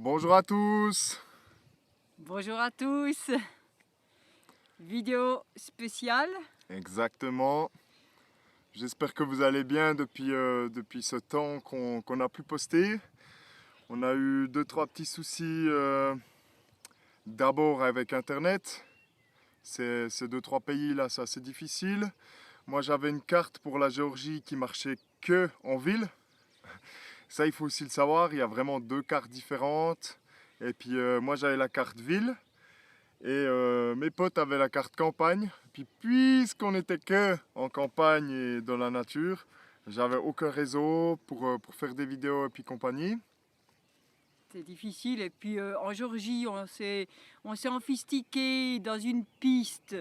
Bonjour à tous. Bonjour à tous. Vidéo spéciale. Exactement. J'espère que vous allez bien depuis ce temps qu'on a pu poster. On a eu 2-3 petits soucis d'abord avec Internet. Ces 2-3 pays là, c'est assez difficile. Moi j'avais une carte pour la Géorgie qui marchait que en ville. Ça il faut aussi le savoir, il y a vraiment 2 cartes différentes. Et puis moi j'avais la carte ville. Et mes potes avaient la carte campagne. Puis puisqu'on n'était que en campagne et dans la nature, j'avais aucun réseau pour faire des vidéos et puis compagnie. C'est difficile. Et puis en Géorgie, on s'est enfistiqué dans une piste.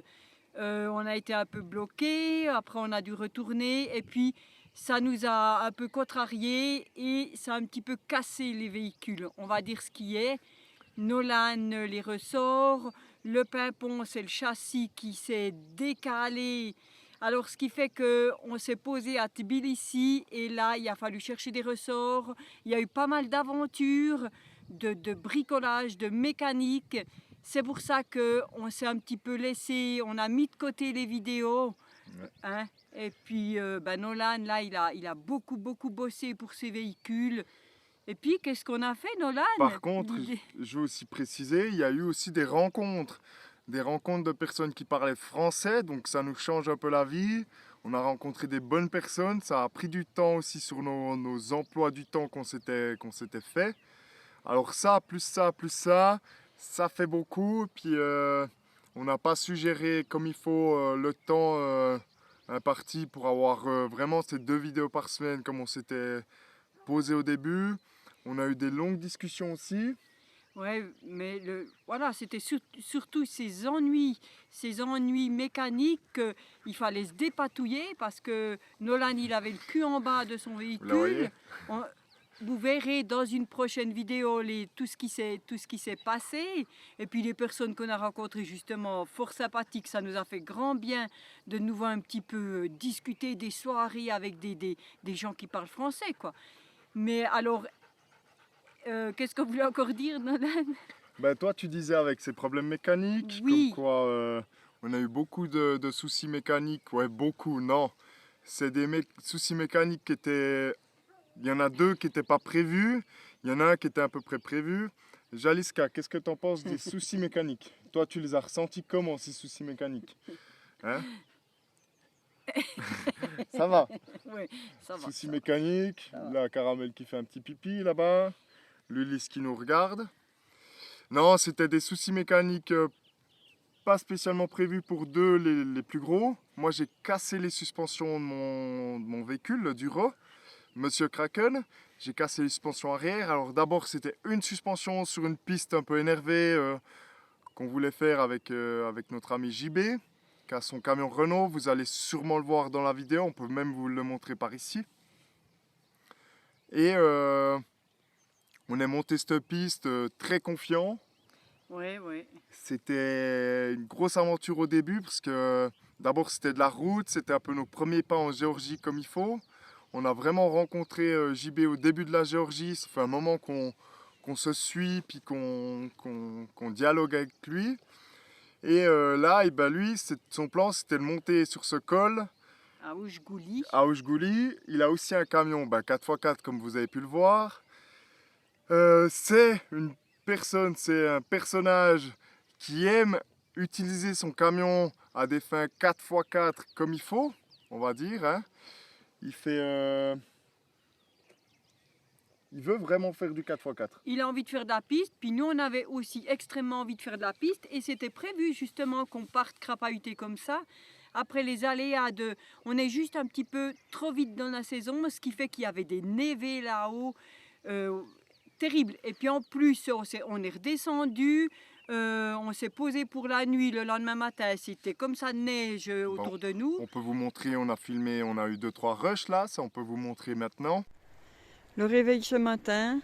On a été un peu bloqué. Après, on a dû retourner. Et puis, ça nous a un peu contrarié et ça a un petit peu cassé les véhicules. On va dire ce qui est. Nolan les ressorts. Le pimpon, c'est le châssis qui s'est décalé. Alors, ce qui fait qu'on s'est posé à Tbilissi et là, il a fallu chercher des ressorts. Il y a eu pas mal d'aventures, de bricolage, de mécanique. C'est pour ça qu'on s'est un petit peu laissé, on a mis de côté les vidéos. Ouais. Hein, et puis, Nolan, là, il a beaucoup bossé pour ses véhicules. Et puis, qu'est-ce qu'on a fait, Nolan? Par contre, je veux aussi préciser, il y a eu aussi des rencontres de personnes qui parlaient français, donc ça nous change un peu la vie. On a rencontré des bonnes personnes, ça a pris du temps aussi sur nos emplois du temps qu'on s'était fait. Alors ça, ça fait beaucoup. Puis on n'a pas su gérer comme il faut le temps imparti pour avoir vraiment ces 2 vidéos par semaine comme on s'était posé au début. On a eu des longues discussions aussi. Ouais, mais voilà, c'était surtout ces ennuis mécaniques. Il fallait se dépatouiller parce que Nolan, il avait le cul en bas de son véhicule. Vous verrez dans une prochaine vidéo tout ce qui s'est passé. Et puis les personnes qu'on a rencontrées, justement, fort sympathiques, ça nous a fait grand bien de nous voir un petit peu discuter des soirées avec des gens qui parlent français, quoi. Mais alors, qu'est-ce que vous voulez encore dire, Nolan? Ben, toi, tu disais avec ces problèmes mécaniques, comme Oui, quoi on a eu beaucoup de soucis mécaniques. Ouais, beaucoup, non. C'est des soucis mécaniques qui étaient. Il y en a 2 qui n'étaient pas prévus. Il y en a un qui était à peu près prévu. Jaliska, qu'est-ce que tu en penses des soucis mécaniques? Toi, tu les as ressentis comment, ces soucis mécaniques? Hein? Ça va. oui, ça va. Soucis mécaniques. Ça va. La caramel qui fait un petit pipi là-bas. L'Ulysse qui nous regarde. Non, c'était des soucis mécaniques pas spécialement prévus pour 2 les plus gros. Moi, j'ai cassé les suspensions de mon véhicule, le Duro, Monsieur Kraken. J'ai cassé les suspensions arrière. Alors d'abord, c'était une suspension sur une piste un peu énervée qu'on voulait faire avec notre ami JB, qui a son camion Renault. Vous allez sûrement le voir dans la vidéo. On peut même vous le montrer par ici. Et on est monté cette piste très confiant. Oui, oui. C'était une grosse aventure au début parce que d'abord c'était de la route, c'était un peu nos premiers pas en Géorgie comme il faut. On a vraiment rencontré JB au début de la Géorgie, ça fait un moment qu'on se suit puis qu'on dialogue avec lui. Et là, et ben lui, son plan c'était de monter sur ce col À Oujgouli. à Oujgouli. Il a aussi un camion 4x4 comme vous avez pu le voir. C'est un personnage qui aime utiliser son camion à des fins 4x4 comme il faut, on va dire. Hein. Il veut vraiment faire du 4x4. Il a envie de faire de la piste, puis nous on avait aussi extrêmement envie de faire de la piste et c'était prévu justement qu'on parte crapahuter comme ça. Après les aléas on est juste un petit peu trop vite dans la saison, ce qui fait qu'il y avait des névés là-haut, terrible. Et puis en plus on est redescendu, on s'est posé pour la nuit. Le lendemain matin, c'était comme ça neige autour de nous. On peut vous montrer, on a filmé, on a eu 2-3 rushs là, ça on peut vous montrer maintenant. Le réveil ce matin,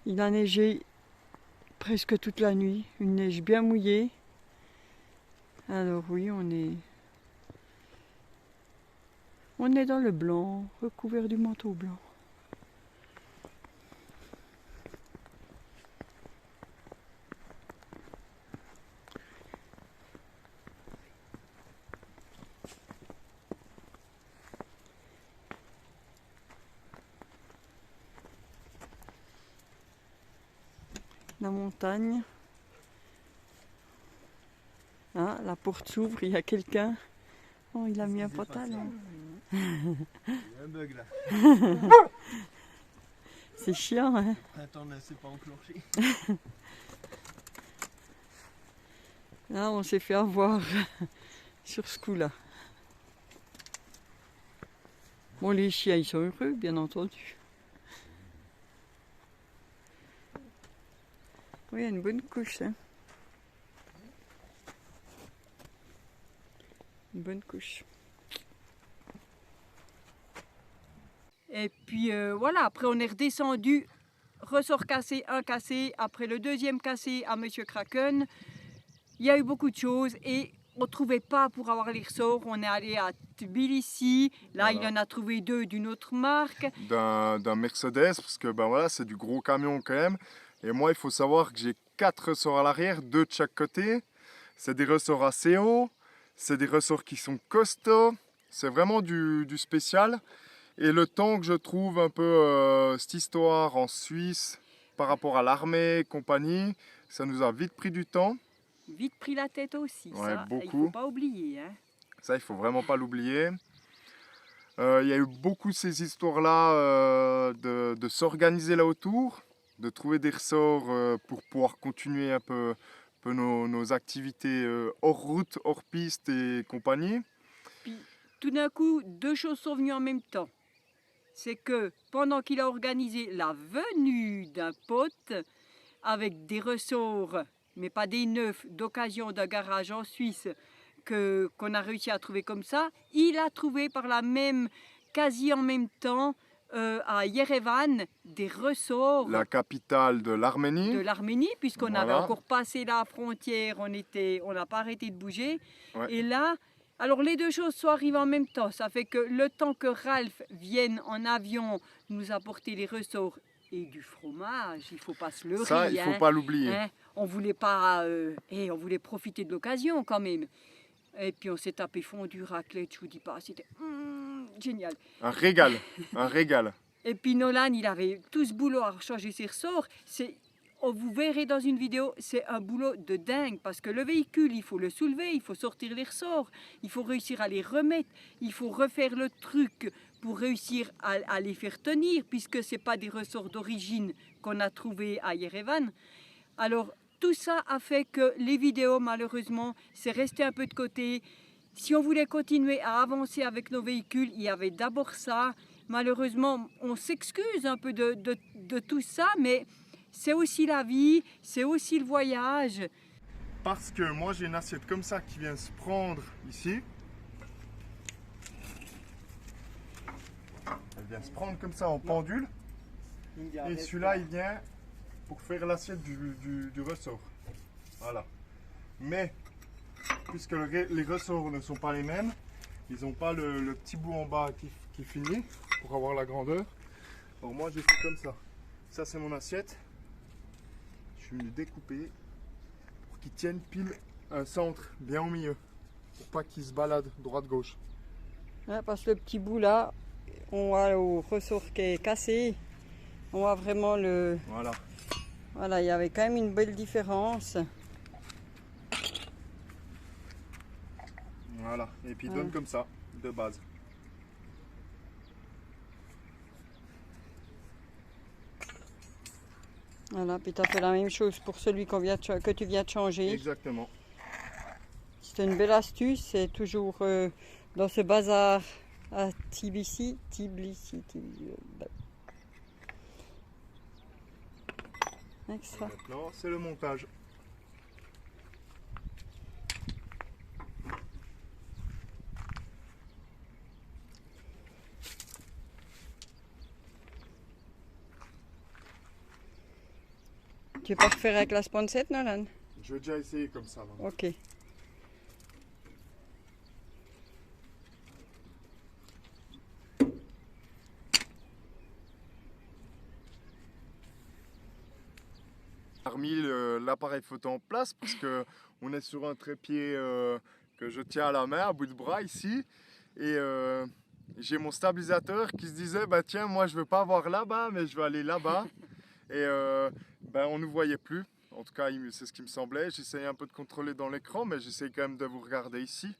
il a neigé presque toute la nuit, une neige bien mouillée. Alors oui, on est dans le blanc, recouvert du manteau blanc. la montagne. Ah, la porte s'ouvre, il y a quelqu'un. Oh, il a mis un pantalon. Il y a un bug là. C'est chiant, hein? Le printemps ne s'est pas enclenché. Là, on s'est fait avoir sur ce coup-là. Bon, les chiens, ils sont heureux, bien entendu. Oui, il y a une bonne couche, hein. Une bonne couche. Et puis voilà, après on est redescendu, ressort cassé, un cassé, après le deuxième cassé à Monsieur Kraken. Il y a eu beaucoup de choses et on ne trouvait pas pour avoir les ressorts. On est allé à Tbilissi, là Voilà. il y en a trouvé 2 d'une autre marque. D'un Mercedes, parce que ben voilà, c'est du gros camion quand même. Et moi, il faut savoir que j'ai 4 ressorts à l'arrière, 2 de chaque côté. C'est des ressorts assez hauts, c'est des ressorts qui sont costauds, c'est vraiment du spécial. Et le temps que je trouve un peu cette histoire en Suisse par rapport à l'armée et compagnie, ça nous a vite pris du temps. Vite pris la tête aussi, Ouais, ça, il ne beaucoup. faut pas oublier. Hein. Ça, il faut vraiment pas l'oublier. Il y a eu beaucoup ces histoires-là de s'organiser là autour, de trouver des ressorts pour pouvoir continuer un peu nos activités hors route, hors piste et compagnie. Puis tout d'un coup, 2 choses sont venues en même temps. C'est que pendant qu'il a organisé la venue d'un pote avec des ressorts, mais pas des neufs, d'occasion d'un garage en Suisse qu'on a réussi à trouver comme ça, il a trouvé par la même, quasi en même temps, à Yerevan, des ressorts La capitale de l'Arménie. de l'Arménie, puisqu'on avait Voilà. encore passé la frontière, on n'a pas arrêté de bouger. Ouais. Et là, alors les 2 choses sont arrivées en même temps. Ça fait que le temps que Ralph vienne en avion nous apporter les ressorts et du fromage, il ne faut pas se leurrer. Ça, il ne faut pas l'oublier. Hein, on voulait pas, on voulait profiter de l'occasion quand même. Et puis on s'est tapé fondu, raclette, je vous dis pas, c'était génial. Un régal, un régal. Et puis Nolan, il avait tout ce boulot à changer ses ressorts. Vous verrez dans une vidéo, c'est un boulot de dingue parce que le véhicule, il faut le soulever, il faut sortir les ressorts, il faut réussir à les remettre, il faut refaire le truc pour réussir à les faire tenir puisque ce n'est pas des ressorts d'origine qu'on a trouvés à Yerevan. Alors tout ça a fait que les vidéos, malheureusement, c'est resté un peu de côté. Si on voulait continuer à avancer avec nos véhicules, il y avait d'abord ça. Malheureusement, on s'excuse un peu de tout ça, mais c'est aussi la vie, c'est aussi le voyage. Parce que moi j'ai une assiette comme ça qui vient se prendre ici. Elle vient se prendre comme ça en pendule. Et celui-là il vient pour faire l'assiette du ressort. Voilà. Mais puisque les ressorts ne sont pas les mêmes, ils n'ont pas le petit bout en bas qui finit pour avoir la grandeur. Alors moi j'ai fait comme ça. Ça c'est mon assiette. Je suis venu découper pour qu'ils tiennent pile un centre bien au milieu. Pour pas qu'ils se baladent droite-gauche. Ouais, parce que le petit bout là, on voit au ressort qui est cassé. On voit vraiment le... Voilà. Voilà, il y avait quand même une belle différence. Voilà. Et puis donne comme ça, de base. Voilà, puis tu as fait la même chose pour celui que tu viens de changer. Exactement. C'est une belle astuce, c'est toujours dans ce bazar à Tbilissi. Avec ça. Maintenant, c'est le montage. Tu veux pas refaire avec la sponsette, Nolan? Je vais déjà essayer comme ça. Là. Ok. J'ai remis l'appareil photo en place parce que on est sur un trépied que je tiens à la main, à bout de bras ici. Et j'ai mon stabilisateur qui se disait, bah tiens, moi je veux pas avoir là-bas, mais je veux aller là-bas. Et ben, on ne nous voyait plus. En tout cas, c'est ce qui me semblait. J'essaye un peu de contrôler dans l'écran, mais j'essaye quand même de vous regarder ici.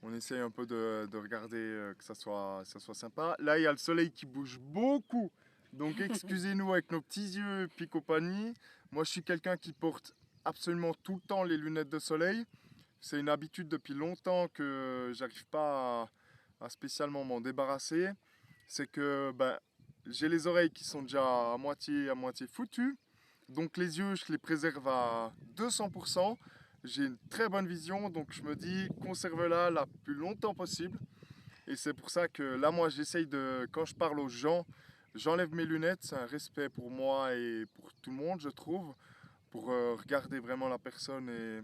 On essaye un peu de regarder que ça soit sympa. Là, il y a le soleil qui bouge beaucoup. Donc excusez-nous avec nos petits yeux et puis compagnie. Moi, je suis quelqu'un qui porte absolument tout le temps les lunettes de soleil. C'est une habitude depuis longtemps que j'arrive pas à spécialement m'en débarrasser. C'est que j'ai les oreilles qui sont déjà à moitié foutues. Donc les yeux, je les préserve à 200%. J'ai une très bonne vision, donc je me dis conserve-la la plus longtemps possible. Et c'est pour ça que là, moi, j'essaye quand je parle aux gens, j'enlève mes lunettes. C'est un respect pour moi et pour tout le monde, je trouve, pour regarder vraiment la personne. Et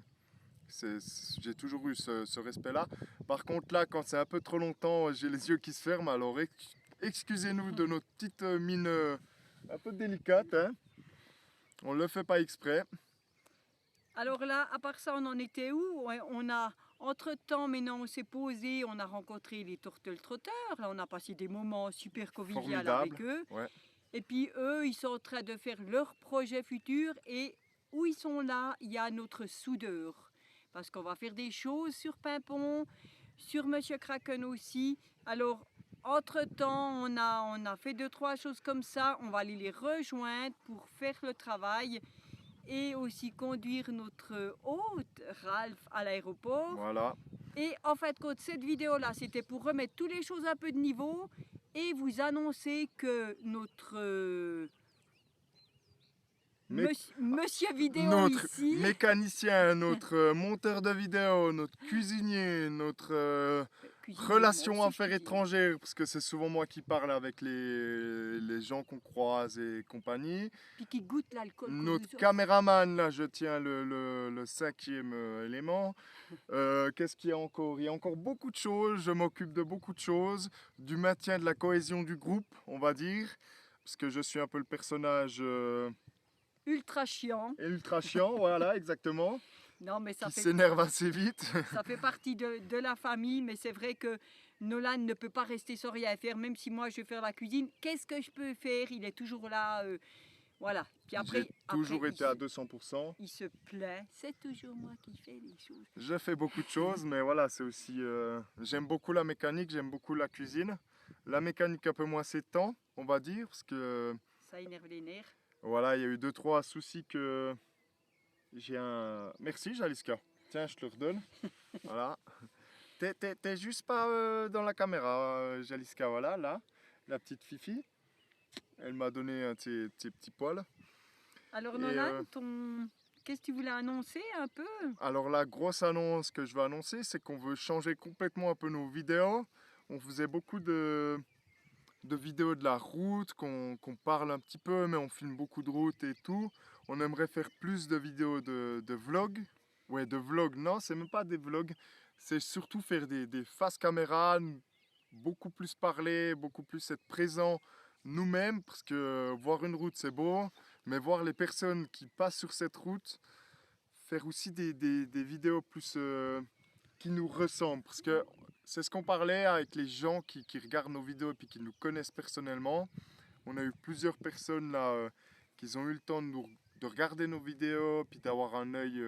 j'ai toujours eu ce respect-là. Par contre, là, quand c'est un peu trop longtemps, j'ai les yeux qui se ferment. Alors, excusez-nous de notre petite mine un peu délicate. Hein. On ne le fait pas exprès. Alors là, à part ça, on en était où? On a, entre-temps, maintenant, on s'est posé, on a rencontré les Turtle Trotters. Là, on a passé des moments super conviviaux avec eux. Ouais. Et puis, eux, ils sont en train de faire leur projet futur. Et où ils sont là, il y a notre soudeur. Parce qu'on va faire des choses sur Pimpon, sur Monsieur Kraken aussi. Alors, entre-temps, on a fait 2-3 choses comme ça. On va aller les rejoindre pour faire le travail. Et aussi conduire notre hôte, Ralph, à l'aéroport. Voilà. Et en fait, cette vidéo-là, c'était pour remettre toutes les choses un peu de niveau et vous annoncer que notre monsieur vidéo notre ici, mécanicien, notre monteur de vidéo, notre cuisinier, notre relation affaires étrangères, parce que c'est souvent moi qui parle avec les gens qu'on croise et compagnie. Puis qui goûte l'alcool. Notre caméraman, là, je tiens le 5e élément. Qu'est-ce qu'il y a encore? Il y a encore beaucoup de choses, je m'occupe de beaucoup de choses, du maintien de la cohésion du groupe, on va dire, parce que je suis un peu le personnage... ultra chiant. Ultra chiant, voilà, exactement. Non, mais ça qui s'énerve assez vite. Ça fait partie de la famille, mais c'est vrai que Nolan ne peut pas rester sans rien faire, même si moi je vais faire la cuisine. Qu'est-ce que je peux faire? Il est toujours là, voilà. Puis J'ai toujours été à 200%. Il se plaint, c'est toujours moi qui fais les choses. Je fais beaucoup de choses, mais voilà, c'est aussi... j'aime beaucoup la mécanique, j'aime beaucoup la cuisine. La mécanique un peu moins ces temps, on va dire, parce que... Ça énerve les nerfs. Voilà, il y a eu 2-3 soucis que... J'ai un... Merci Jaliska. Tiens, je te le redonne. Voilà. T'es juste pas dans la caméra, Jaliska. Voilà, là. La petite Fifi. Elle m'a donné ses petits poils. Alors Nolan, qu'est-ce que tu voulais annoncer un peu? Alors la grosse annonce que je veux annoncer, c'est qu'on veut changer complètement un peu nos vidéos. On faisait beaucoup de vidéos de la route, qu'on parle un petit peu, mais on filme beaucoup de routes et tout. On aimerait faire plus de vidéos de vlogs. Ouais, de vlogs, non, c'est même pas des vlogs. C'est surtout faire des faces caméra, beaucoup plus parler, beaucoup plus être présent nous-mêmes, parce que voir une route c'est beau, mais voir les personnes qui passent sur cette route, faire aussi des vidéos plus qui nous ressemblent, parce que c'est ce qu'on parlait avec les gens qui regardent nos vidéos et puis qui nous connaissent personnellement. On a eu plusieurs personnes là qui ont eu le temps de regarder nos vidéos puis d'avoir un œil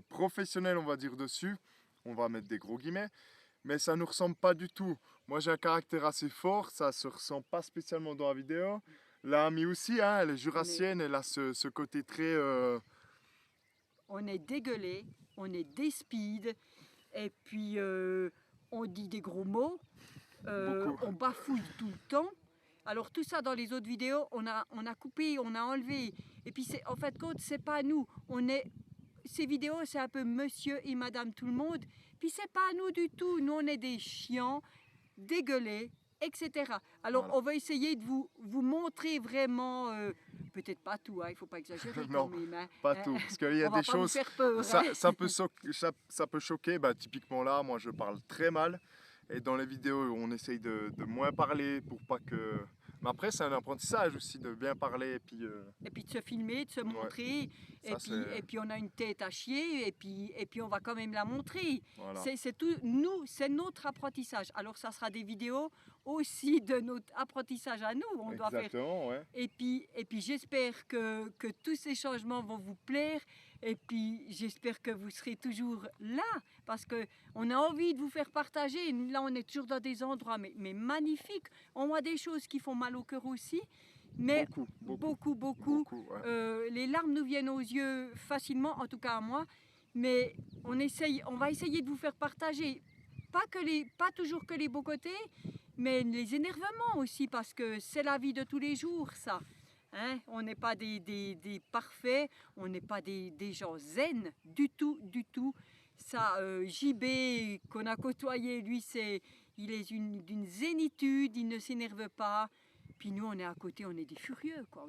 professionnel, on va dire, dessus. On va mettre des gros guillemets. Mais ça ne nous ressemble pas du tout. Moi j'ai un caractère assez fort, ça ne se ressent pas spécialement dans la vidéo. La Ami aussi, hein, elle est jurassienne, elle a ce côté très... On est dégueulé, on est des speed, et puis on dit des gros mots, on bafouille tout le temps. Alors tout ça dans les autres vidéos, on a coupé, on a enlevé. Et puis en fait, c'est pas nous. Ces vidéos, c'est un peu monsieur et madame tout le monde. Puis c'est pas nous du tout. Nous, on est des chiants, dégueulés, etc. Alors voilà. On va essayer de vous montrer vraiment, peut-être pas tout, hein, il ne faut pas exagérer. Non, même, hein. pas tout. Parce qu'il y a des choses, peur, ça peut choquer. Bah, typiquement là, moi je parle très mal. Et dans les vidéos, on essaye de moins parler pour pas que Mais après, c'est un apprentissage aussi de bien parler Et puis de se filmer, de se montrer. Ça, Et puis on a une tête à chier et puis on va quand même la montrer. voilà. C'est tout, nous, c'est notre apprentissage. Alors ça sera des vidéos aussi de notre apprentissage à nous. On doit faire. Exactement, ouais. Et puis j'espère que tous ces changements vont vous plaire. Et puis j'espère que vous serez toujours là parce qu'on a envie de vous faire partager. Là, on est toujours dans des endroits mais magnifiques. On voit des choses qui font mal au cœur aussi. Mais beaucoup. Ouais. Les larmes nous viennent aux yeux facilement, en tout cas à moi. Mais on va essayer de vous faire partager. Pas toujours que les beaux côtés, mais les énervements aussi, parce que c'est la vie de tous les jours, ça. Hein? On n'est pas des parfaits, on n'est pas des gens zen, du tout. Ça, JB, qu'on a côtoyé, lui, il est d'une zénitude, il ne s'énerve pas. Puis nous, on est à côté, on est des furieux, quoi.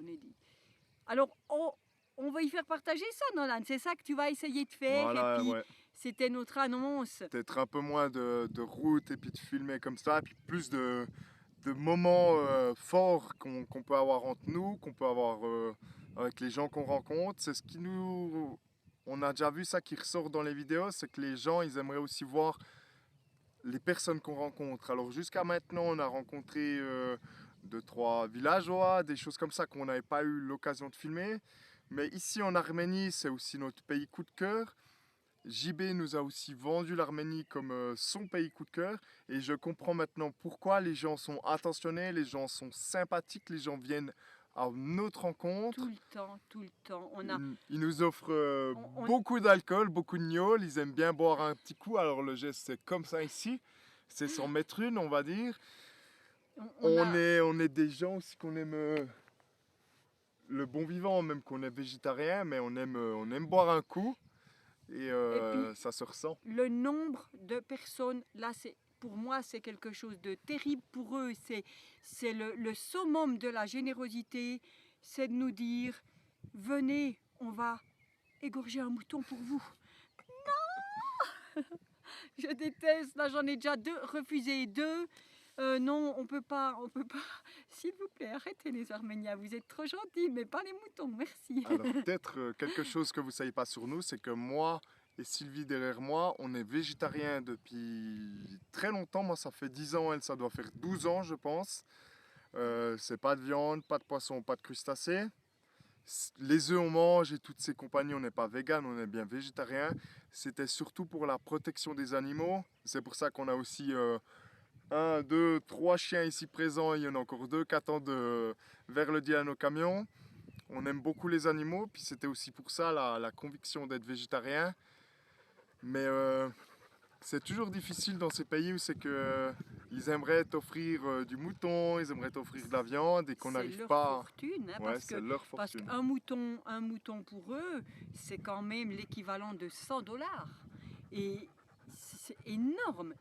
Alors, on va y faire partager ça, Nolan. C'est ça que tu vas essayer de faire. Voilà, et puis, ouais. c'était notre annonce. Peut-être un peu moins de route et puis de filmer comme ça, et puis plus de moments forts qu'on peut avoir entre nous, qu'on peut avoir avec les gens qu'on rencontre. C'est ce qui nous... On a déjà vu ça qui ressort dans les vidéos, c'est que les gens, ils aimeraient aussi voir les personnes qu'on rencontre. Alors jusqu'à maintenant, on a rencontré 2-3 villageois, des choses comme ça qu'on n'avait pas eu l'occasion de filmer. Mais ici en Arménie, c'est aussi notre pays coup de cœur. JB nous a aussi vendu l'Arménie comme son pays coup de cœur. Et je comprends maintenant pourquoi les gens sont attentionnés, les gens sont sympathiques, les gens viennent à notre rencontre. Tout le temps. Ils nous offrent beaucoup d'alcool, beaucoup de gnôle. Ils aiment bien boire un petit coup. Alors le geste, c'est comme ça ici. C'est s'en mettre une, on va dire. On est des gens aussi qu'on aime le bon vivant, même qu'on est végétarien, mais on aime boire un coup. Et puis, ça se ressent. Le nombre de personnes, là, pour moi, c'est quelque chose de terrible. Pour eux, c'est le summum de la générosité. C'est de nous dire, venez, on va égorger un mouton pour vous. Non. Je déteste, là j'en ai déjà refusé 2. Non, on peut pas. S'il vous plaît, arrêtez les Arméniens, vous êtes trop gentils, mais pas les moutons, merci. Alors peut-être quelque chose que vous ne savez pas sur nous, c'est que moi et Sylvie derrière moi, on est végétarien depuis très longtemps. Moi ça fait 10 ans, elle ça doit faire 12 ans je pense. C'est pas de viande, pas de poisson, pas de crustacés. Les œufs on mange et toutes ces compagnies, on n'est pas vegan, on est bien végétarien. C'était surtout pour la protection des animaux. C'est pour ça qu'on a aussi 1, 2, 3 chiens ici présents. Il y en a encore 2 qui attendent vers le dia à nos camions. On aime beaucoup les animaux, puis c'était aussi pour ça la conviction d'être végétarien. Mais c'est toujours difficile dans ces pays où c'est que ils aimeraient t'offrir du mouton, ils aimeraient t'offrir de la viande et qu'on n'arrive pas. Fortune, hein, Ouais, c'est leur parce fortune. qu'un mouton pour eux, c'est quand même l'équivalent de $100. Et c'est énorme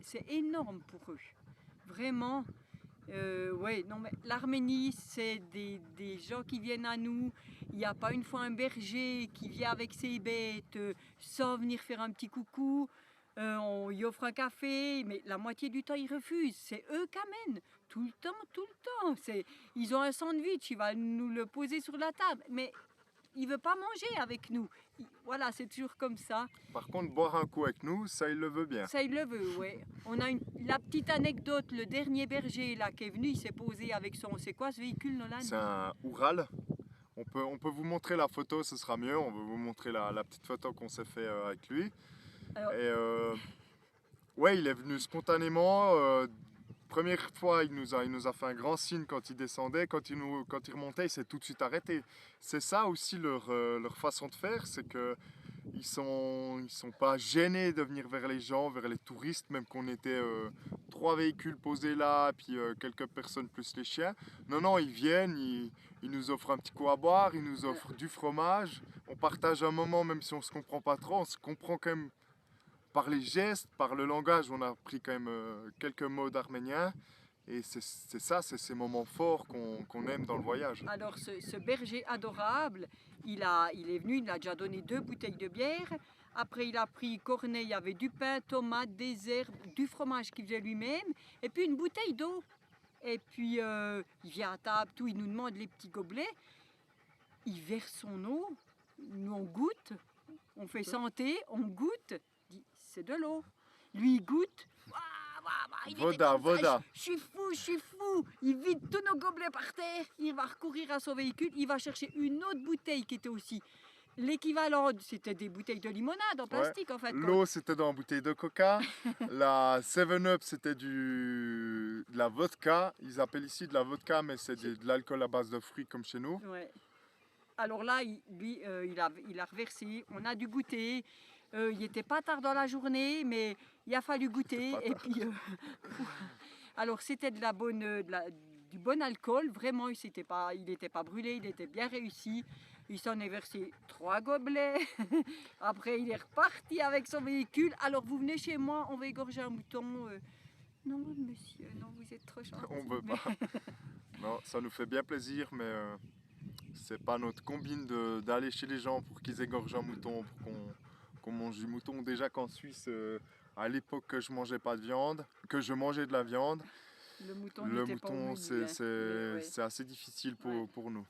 pour eux. Vraiment. Ouais, non, mais l'Arménie, c'est des gens qui viennent à nous. Il n'y a pas une fois un berger qui vient avec ses bêtes sans venir faire un petit coucou. On lui offre un café, mais la moitié du temps, ils refusent. C'est eux qui amènent. Tout le temps. Ils ont un sandwich, il va nous le poser sur la table. Mais il ne veut pas manger avec nous. Voilà, c'est toujours comme ça. Par contre, boire un coup avec nous, ça il le veut bien. Ça, il le veut, oui. On a la petite anecdote, le dernier berger là qui est venu, il s'est posé avec son... C'est quoi ce véhicule, Nolan? C'est un Oural. On peut vous montrer la photo, ce sera mieux. On va vous montrer la petite photo qu'on s'est fait avec lui. Alors... Et ouais, il est venu spontanément. Première fois, il nous a fait un grand signe quand il descendait. Quand il remontait, il s'est tout de suite arrêté. C'est ça aussi leur façon de faire, c'est que ils sont pas gênés de venir vers les gens, vers les touristes, même qu'on était 3 véhicules posés là, puis quelques personnes plus les chiens. Non, ils viennent, ils nous offrent un petit coup à boire, ils nous offrent du fromage. On partage un moment, même si on se comprend pas trop, on se comprend quand même par les gestes, par le langage. On a appris quand même quelques mots d'arménien. Et c'est ces moments forts qu'on aime dans le voyage. Alors ce berger adorable, il est venu, il a déjà donné 2 bouteilles de bière. Après il a pris cornet, il y avait du pain, tomates, des herbes, du fromage qu'il faisait lui-même. Et puis une bouteille d'eau. Et puis il vient à table, tout, il nous demande les petits gobelets. Il verse son eau, nous on goûte, on fait santé, on goûte, il dit c'est de l'eau. Lui il goûte, il était Voda, comme ça, voda. je suis fou. Il vide tous nos gobelets par terre, il va recourir à son véhicule, il va chercher une autre bouteille qui était aussi l'équivalent, c'était des bouteilles de limonade en plastique en fait. L'eau, c'était dans la bouteille de coca. La 7-Up, c'était de la vodka. Ils appellent ici de la vodka, mais c'est de l'alcool à base de fruits comme chez nous. Ouais. Alors là, il a reversé, on a dû goûter. Il n'était pas tard dans la journée, mais il a fallu goûter. Et puis, alors c'était du bon alcool, vraiment, il n'était pas brûlé, il était bien réussi. Il s'en est versé 3 gobelets. Après, il est reparti avec son véhicule. Alors, vous venez chez moi, on va égorger un mouton. Non, monsieur, non, vous êtes trop gentil. On veut pas. Non, ça nous fait bien plaisir, mais c'est pas notre combine d'aller chez les gens pour qu'ils égorgent un mouton, pour qu'on mange du mouton. Déjà qu'en Suisse, à l'époque que je mangeais pas de viande, que je mangeais de la viande, Le mouton, c'est assez difficile pour nous.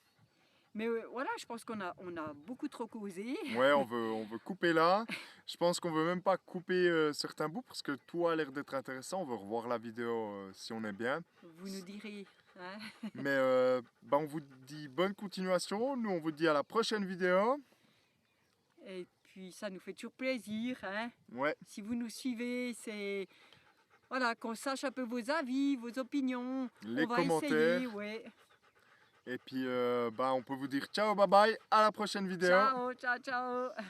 Mais voilà, je pense qu'on a beaucoup trop causé. Ouais, on veut couper là. Je pense qu'on veut même pas couper certains bouts parce que tout a l'air d'être intéressant. On veut revoir la vidéo si on est bien. Vous nous direz. Hein. Mais on vous dit bonne continuation. Nous, on vous dit à la prochaine vidéo. Et puis, ça nous fait toujours plaisir. Hein. Ouais. Si vous nous suivez, c'est... Voilà, qu'on sache un peu vos avis, vos opinions. Les on va commentaires. essayer, ouais. Et puis, on peut vous dire ciao, bye bye, à la prochaine vidéo. Ciao, ciao, ciao.